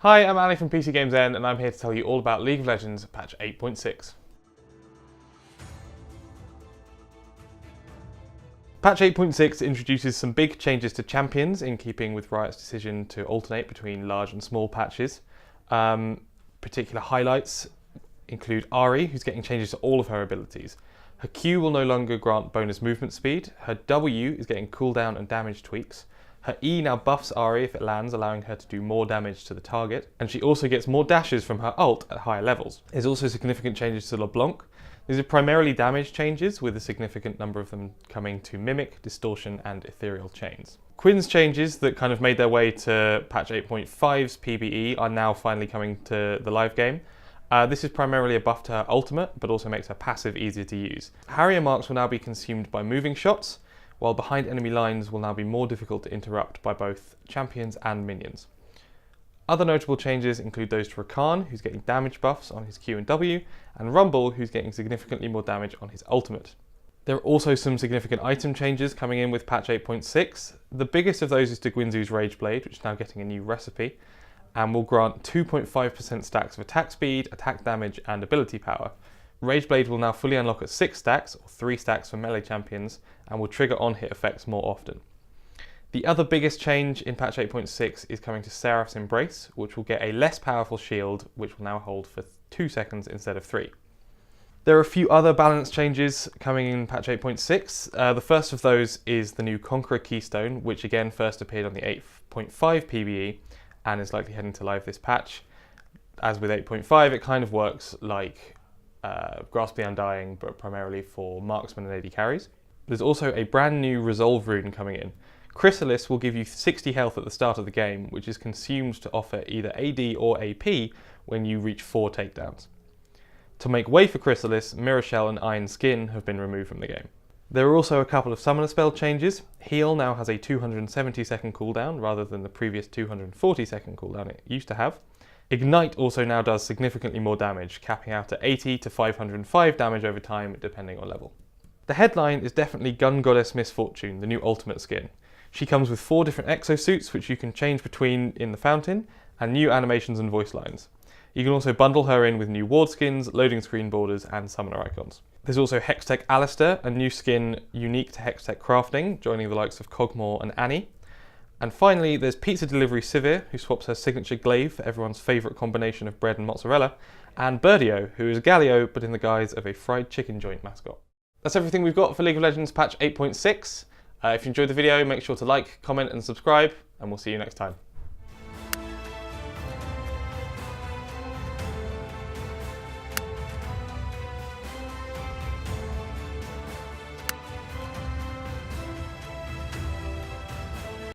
Hi, I'm Ali from PCGamesN and I'm here to tell you all about League of Legends patch 8.6. Patch 8.6 introduces some big changes to champions in keeping with Riot's decision to alternate between large and small patches. Particular highlights include Ahri, who's getting changes to all of her abilities. Her Q will no longer grant bonus movement speed, her W is getting cooldown and damage tweaks, her E now buffs Ahri if it lands, allowing her to do more damage to the target, and she also gets more dashes from her ult at higher levels. There's also significant changes to LeBlanc. These are primarily damage changes, with a significant number of them coming to Mimic, Distortion and Ethereal chains. QUINN's changes that kind of made their way to patch 8.5's PBE are now finally coming to the live game. This is primarily a buff to her ultimate, but also makes her passive easier to use. Harrier marks will now be consumed by moving shots, while behind enemy lines will now be more difficult to interrupt by both champions and minions. Other notable changes include those to RAKAN, who's getting damage buffs on his Q and W, and Rumble, who's getting significantly more damage on his ultimate. There are also some significant item changes coming in with patch 8.6. The biggest of those is to GUINSOO'S RAGEBLADE, which is now getting a new recipe, and will grant 2.5% stacks of attack speed, attack damage, and ability power. RAGEBLADE will now fully unlock at 6 stacks, or 3 stacks for melee champions, and will trigger on-hit effects more often. The other biggest change in patch 8.6 is coming to SERAPH'S Embrace, which will get a less powerful shield, which will now hold for 2 seconds instead of 3. There are a few other balance changes coming in patch 8.6. The first of those is the new CONQUEROR keystone, which again first appeared on the 8.5 PBE and is likely heading to live this patch. As with 8.5, it kind of works like Grasp the Undying, but primarily for marksmen and AD carries. There's also a brand new resolve rune coming in. CHRYSALIS will give you 60 health at the start of the game, which is consumed to offer either AD or AP when you reach 4 takedowns. To make way for CHRYSALIS, Mirror Shell and Iron Skin have been removed from the game. There are also a couple of summoner spell changes. Heal now has a 270 second cooldown rather than the previous 240 second cooldown it used to have. Ignite also now does significantly more damage, capping out at 80 to 505 damage over time depending on level. The headline is definitely Gun Goddess Misfortune, the new ultimate skin. She comes with 4 different exosuits which you can change between in the fountain, and new animations and voice lines. You can also bundle her in with new ward skins, loading screen borders and summoner icons. There's also Hextech Alistair, a new skin unique to Hextech crafting, joining the likes of Cogmore and Annie. And finally, there's Pizza Delivery Sivir, who swaps her signature glaive for everyone's favourite combination of bread and mozzarella, and Birdio, who is Galio but in the guise of a fried chicken joint mascot. That's everything we've got for League of Legends patch 8.6. If you enjoyed the video, make sure to like, comment and subscribe, and we'll see you next time.